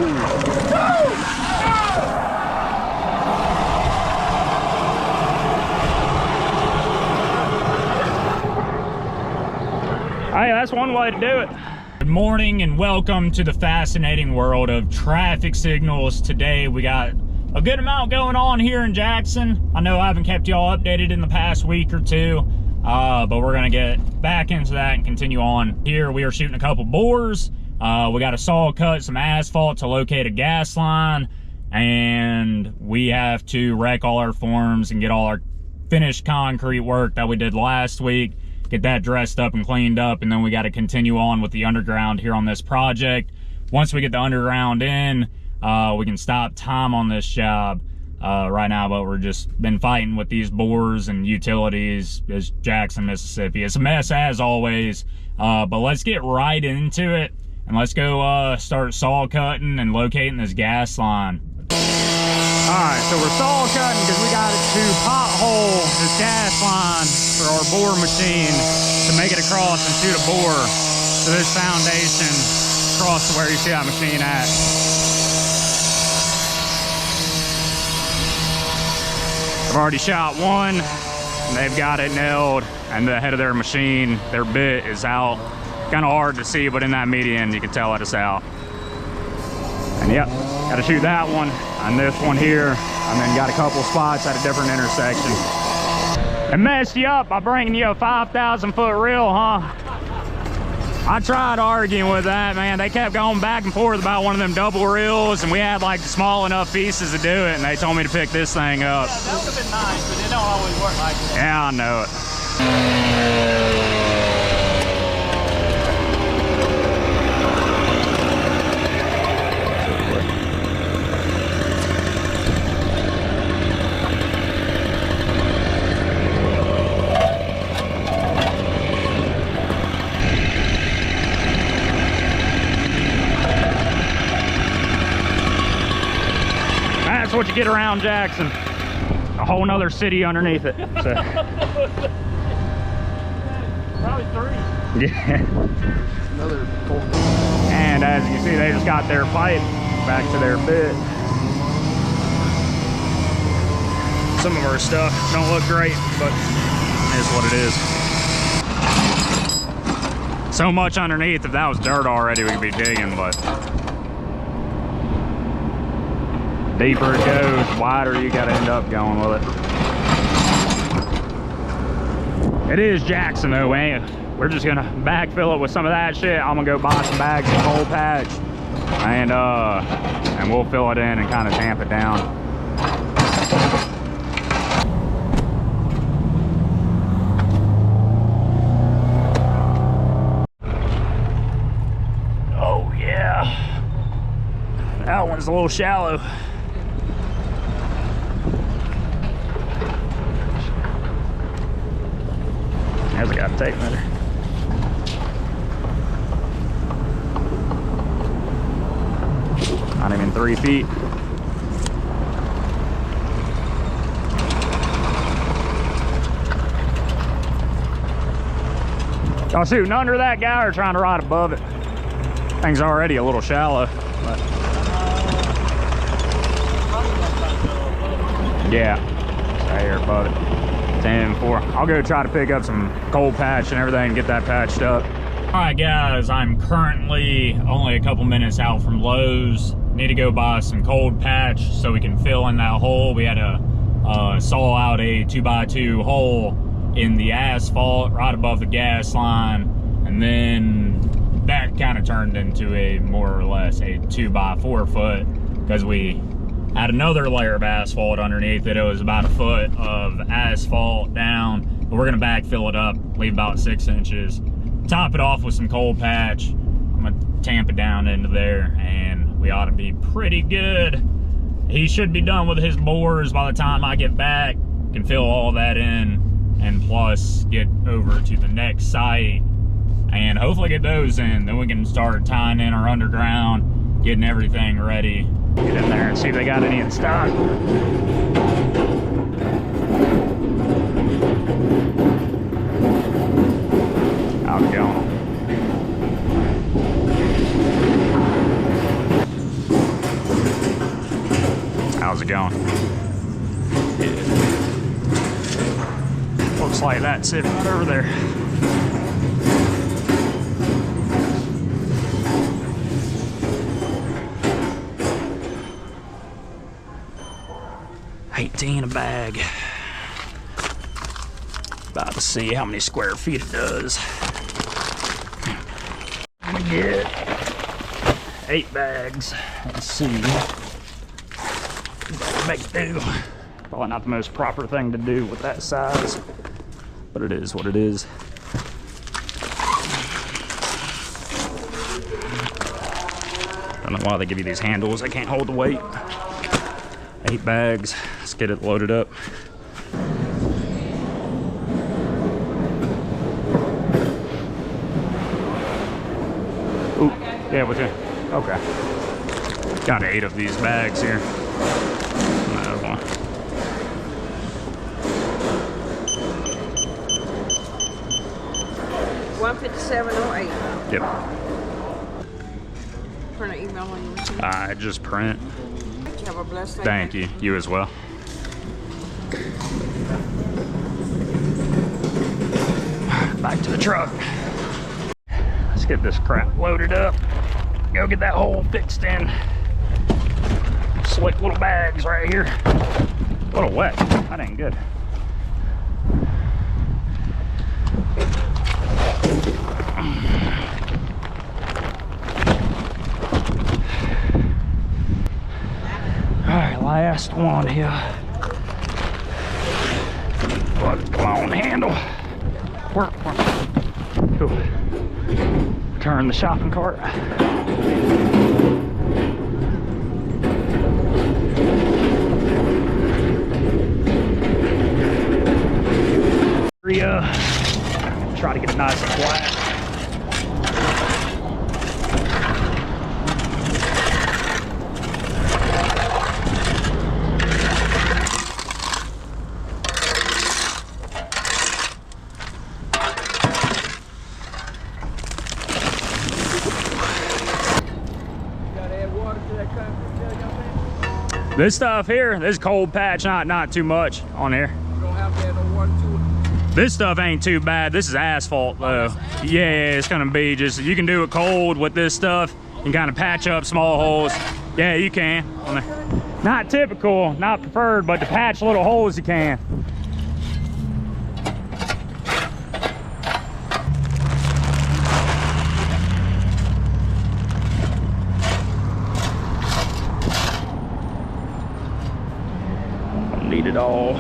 Hey, that's one way to do it. Good morning and welcome to the fascinating world of traffic signals. Today we got a good amount going on here in Jackson. I know I haven't kept y'all updated in the past week or two, but we're gonna get back into that and continue on. Here we are shooting a couple bores. We got a saw cut, some asphalt to locate a gas line, and we have to wreck all our forms and get all our finished concrete work that we did last week, get that dressed up and cleaned up, and then we got to continue on with the underground here on this project. Once we get the underground in, we can stop time on this job right now, but we're just been fighting with these bores and utilities as Jackson, Mississippi. It's a mess as always, but let's get right into it and let's go start saw cutting and locating this gas line. Alright, so we're saw cutting because we got to pothole this gas line for our bore machine to make it across and shoot a bore to this foundation across to where you see that machine at. I've already shot one, and they've got it nailed, and the head of their machine, their bit is out. Kind of hard to see, but in that median you can tell that it's out. And yep, got to shoot that one and this one here, and then got a couple spots at a different intersection. It messed you up by bringing you a 5,000 foot reel, huh? I tried arguing with that, man. They kept going back and forth about one of them double reels, and we had like small enough pieces to do it, and they told me to pick this thing up. Yeah, that would have been nice, but it don't always work like that. Yeah, I know it. That's what you get around Jackson. A whole nother city underneath it. So. Probably 3. Yeah. Another 4. And as you see, they just got their pipe back to their bit. Some of our stuff don't look great, but it is what it is. So much underneath. If that was dirt already, we could be digging, but deeper it goes, wider you got to end up going with it. It is Jackson though, man. We're just gonna backfill it with some of that shit. I'm gonna go buy some bags of coal patch, and we'll fill it in and kind of tamp it down. Oh yeah, that one's a little shallow. I got a tape measure. Not even 3 feet. Y'all shooting under that guy or trying to ride above it? Thing's already a little shallow. But yeah, stay here above it. 10-4. I'll go try to pick up some cold patch and everything and get that patched up. All right, guys, I'm currently only a couple minutes out from Lowe's. Need to go buy some cold patch so we can fill in that hole. We had to saw out a 2x2 hole in the asphalt right above the gas line, and then that kind of turned into a more or less a 2x4 foot because we had another layer of asphalt underneath it. It was about a foot of asphalt down, but we're gonna backfill it up, leave about 6 inches, top it off with some cold patch. I'm gonna tamp it down into there, and we ought to be pretty good. He should be done with his bores by the time I get back. Can fill all that in, and plus get over to the next site and hopefully get those in. Then we can start tying in our underground, getting everything ready. Get in there and see if they got any in stock. Out we go. it going? Yeah. Looks like that's it right over there. $18 a bag. About to see how many square feet it does. I'm gonna get 8 bags. Let's see. Make it do. Probably not the most proper thing to do with that size, but it is what it is. I don't know why they give you these handles. I can't hold the weight. 8 bags. Let's get it loaded up. Ooh, yeah, with you. Okay. Got 8 of these bags here. Another one. $157.08. Yep. Print an email on your receipt. I just print. You have a blessed day. Thank you. You as well. Back to the truck. Let's get this crap loaded up. Go get that hole fixed in. Slick little bags right here. A little wet. That ain't good. Alright, last one here. Come on, handle. Work. Cool. Turn the shopping cart. Try to get it nice and flat. This stuff here, this cold patch, not too much on here. You don't have to add no water to it. This stuff ain't too bad. This is asphalt though. Yeah, it's gonna be just, you can do it cold with this stuff. You can kind of patch up small holes. Yeah, you can. Not typical, not preferred, but to patch little holes you can. Need it all.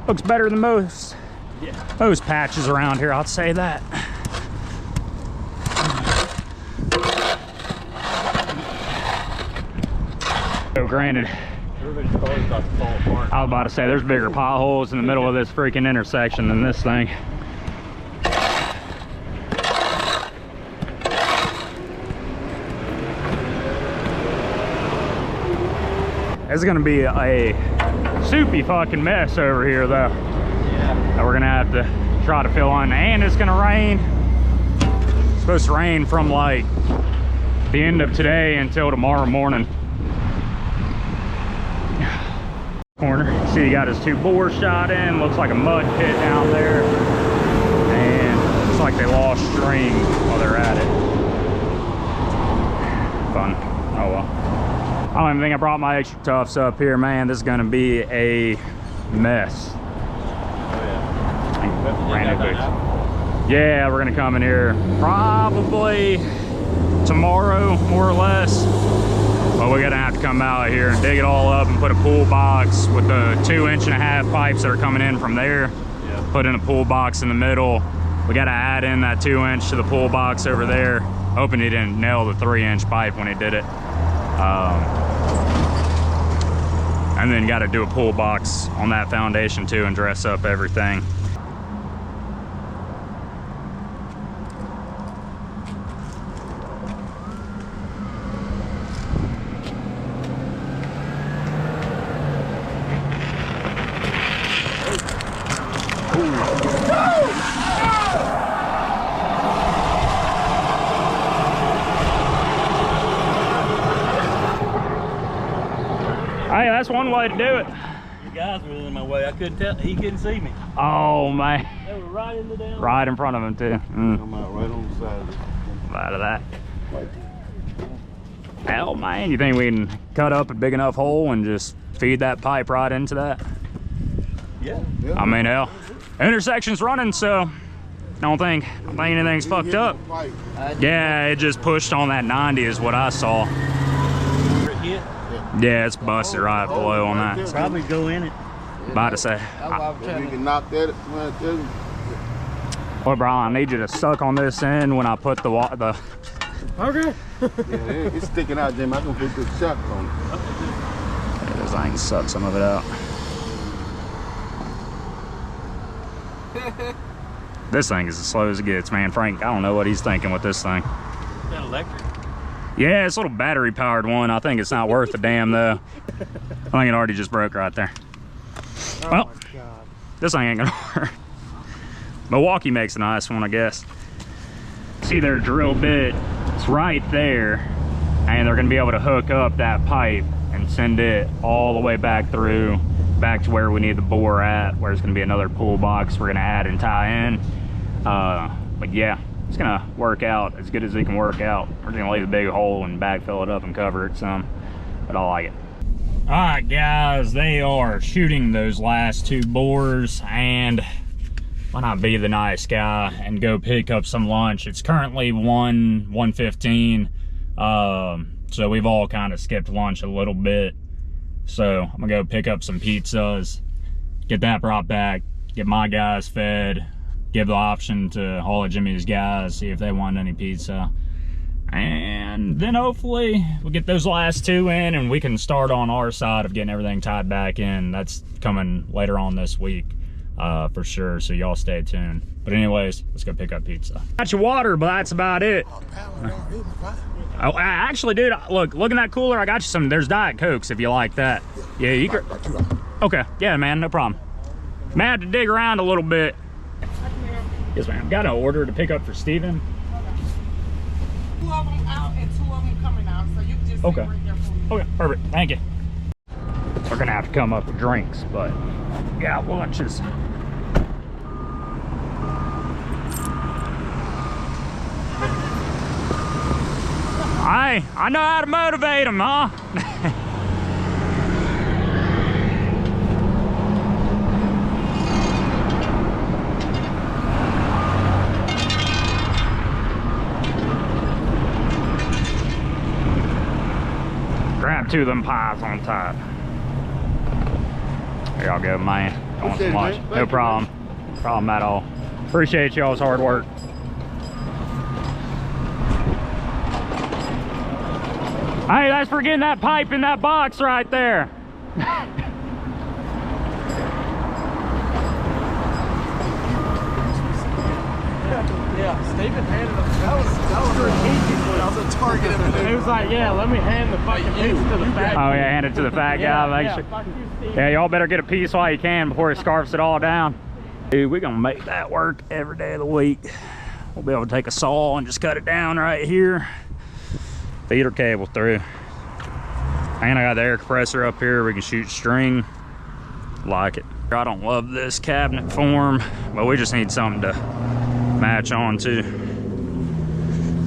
Looks better than most patches around here, I'll say that. So granted, Everybody's car's about to fall apart. I was about to say there's bigger potholes in the middle of this freaking intersection than this thing. It's gonna be a soupy fucking mess over here though. Yeah. That we're gonna have to try to fill in, and it's gonna rain. It's supposed to rain from like the end of today until tomorrow morning. Corner, see he got his 2 bores shot in. Looks like a mud pit down there, and looks like they lost string while they're at it. Fun. Oh well. I don't even think I brought my extra toughs up here, man. This is gonna be a mess. Oh yeah. Yeah, we're gonna come in here probably tomorrow, more or less. But we're gonna have to come out here and dig it all up and put a pool box with the 2.5-inch pipes that are coming in from there. Yeah. Put in a pool box in the middle. We gotta add in that 2-inch to the pool box over there. Hoping he didn't nail the 3-inch pipe when he did it. And then gotta do a pool box on that foundation too and dress up everything. that's one way to do it. You guys were in my way. I couldn't tell. He couldn't see me. Oh man. They were right in the down. Right in front of him too. Come out right on the side. Out of that. Hell man, you think we can cut up a big enough hole and just feed that pipe right into that? Yeah. I mean, hell, intersection's running, so I don't think anything's fucked up. Yeah, it just pushed on that 90 is what I saw. Yeah, it's busted right below on that. Probably go in it. About to say. You can knock that. Well, Brian, I need you to suck on this end when I put the Okay. Yeah, it's sticking out, Jim. I can put this shock on it. Yeah, this thing suck some of it out. This thing is as slow as it gets, man. Frank, I don't know what he's thinking with this thing. Is that electric? Yeah, it's a little battery powered one. I think it's not worth a damn though. I think it already just broke right there. Well, this thing ain't gonna work. Milwaukee makes a nice one, I guess. See their drill bit, it's right there, and they're gonna be able to hook up that pipe and send it all the way back through, back to where we need the bore at, where it's gonna be another pull box we're gonna add and tie in. But yeah, it's gonna work out as good as it can work out. We're gonna leave a big hole and backfill it up and cover it some, but I like it. All right, guys, they are shooting those last two bores, and why not be the nice guy and go pick up some lunch? It's currently 1:15, so we've all kind of skipped lunch a little bit. So I'm gonna go pick up some pizzas, get that brought back, get my guys fed, give the option to all of Jimmy's guys, see if they want any pizza. And then hopefully we'll get those last two in and we can start on our side of getting everything tied back in. That's coming later on this week for sure, so y'all stay tuned. But anyways, let's go pick up pizza. Got your water, but that's about it. Oh, actually, dude, look in that cooler. I got you some. There's Diet Cokes if you like that. Yeah, you can. Okay, yeah, man, no problem. May have to dig around a little bit. Yes, ma'am. Got an order to pick up for Steven. 2 of them out and 2 of them coming out, so you can just Okay. right there for me. Okay, perfect. Thank you. We're gonna have to come up with drinks, but yeah, lunches. I know how to motivate them, huh? Grab 2 of them pies on top. Here y'all go, man. Don't want some lunch. No problem. Problem at all. Appreciate y'all's hard work. Hey, that's for getting that pipe in that box right there. Yeah, Stephen handed him. That was strategic when I was a target. He was like, yeah, let me hand the fucking piece to the fat Oh yeah, hand it to the fat guy. Make sure. Yeah, y'all better get a piece while you can before it scarfs it all down. Dude, we're gonna make that work every day of the week. We'll be able to take a saw and just cut it down right here. Feed our cable through. And I got the air compressor up here. We can shoot string. Like it. I don't love this cabinet form, but we just need something to match on to.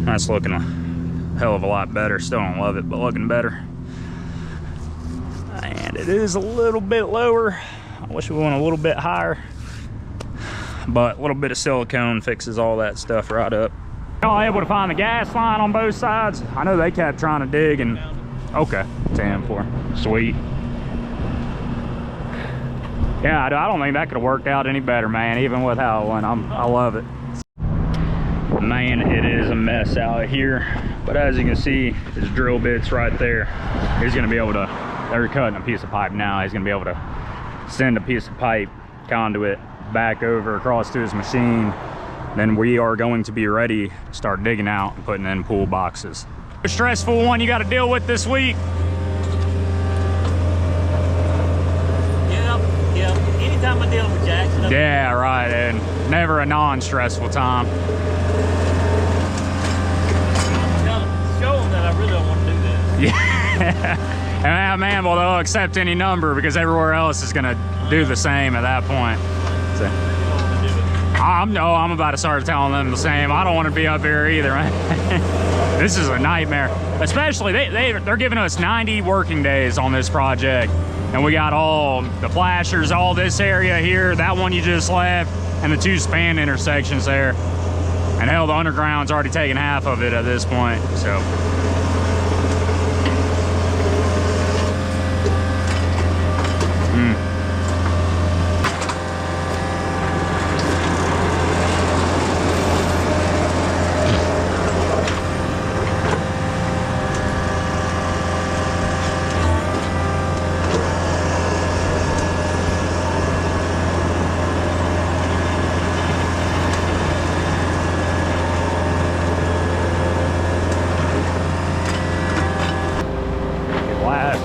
That's looking a hell of a lot better. Still don't love it, but looking better. And it is a little bit lower. I wish we went a little bit higher, but a little bit of silicone fixes all that stuff right up. Y'all able to find the gas line on both sides? I know they kept trying to dig and okay, 10-4, sweet. Yeah, I don't think that could have worked out any better, man. Even with how it went, I love it. Man, it is a mess out here, but as you can see, his drill bit's right there. He's gonna be able to, they're cutting a piece of pipe now. He's gonna be able to send a piece of pipe conduit back over across to his machine. Then we are going to be ready to start digging out and putting in pool boxes. A stressful one you got to deal with this week. Yeah. Anytime I deal with Jackson. Yeah, right, and never a non-stressful time. Show them that I really don't want to do this. Yeah. And man, well, they'll accept any number because everywhere else is gonna do the same at that point. So, I'm about to start telling them the same. I don't want to be up here either, man. This is a nightmare. Especially, they're giving us 90 working days on this project. And we got all the flashers, all this area here, that one you just left, and the 2 span intersections there. And hell, the underground's already taken half of it at this point, so.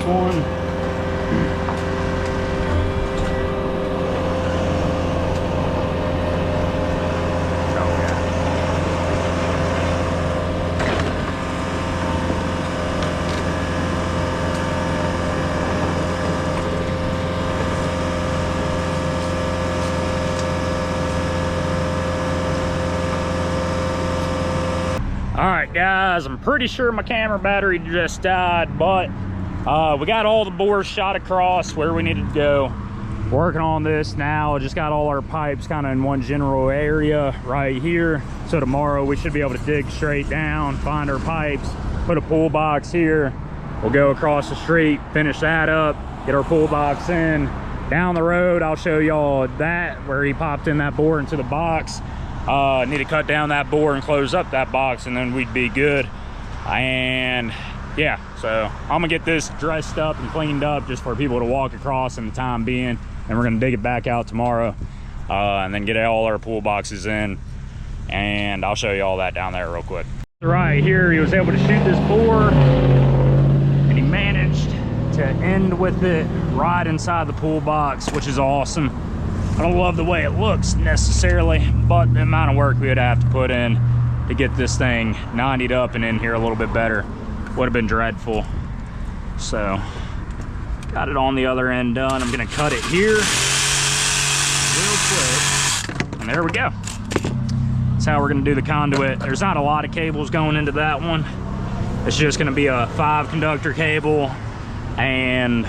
One. All right, guys, I'm pretty sure my camera battery just died, but we got all the bores shot across where we needed to go. Working on this now. Just got all our pipes kind of in one general area right here. So tomorrow we should be able to dig straight down, find our pipes, put a pull box here. We'll go across the street, finish that up, get our pull box in. Down the road, I'll show y'all that, where he popped in that bore into the box. Need to cut down that bore and close up that box, and then we'd be good. And yeah, so I'm gonna get this dressed up and cleaned up just for people to walk across in the time being, and we're gonna dig it back out tomorrow, and then get all our pool boxes in, and I'll show you all that down there real quick. Right here, he was able to shoot this bore, and he managed to end with it right inside the pool box, which is awesome. I don't love the way it looks necessarily, but the amount of work we would have to put in to get this thing 90'd up and in here a little bit better would have been dreadful. So got it on the other end done. I'm gonna cut it here real quick, and there we go. That's how we're gonna do the conduit. There's not a lot of cables going into that one. It's just gonna be a 5 conductor cable, and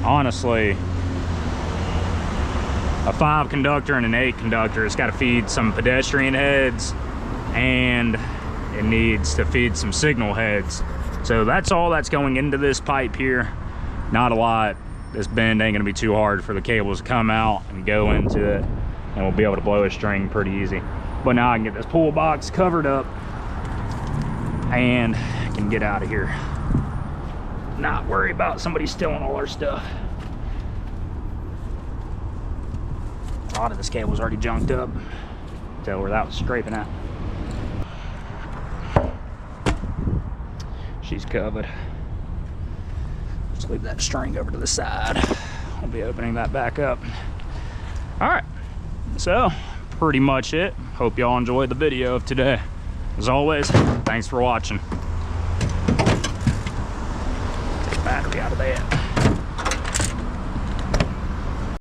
honestly, a 5 conductor and an 8 conductor. It's got to feed some pedestrian heads, and it needs to feed some signal heads. So that's all that's going into this pipe here. Not a lot. This bend ain't gonna be too hard for the cables to come out and go into it, and we'll be able to blow a string pretty easy. But now I can get this pool box covered up and I can get out of here. Not worry about somebody stealing all our stuff. A lot of this cable's already junked up. Tell where that was scraping at. She's covered. Just leave that string over to the side. I'll be opening that back up. All right, so pretty much it. Hope y'all enjoyed the video of today. As always, thanks for watching. Take the battery out of that.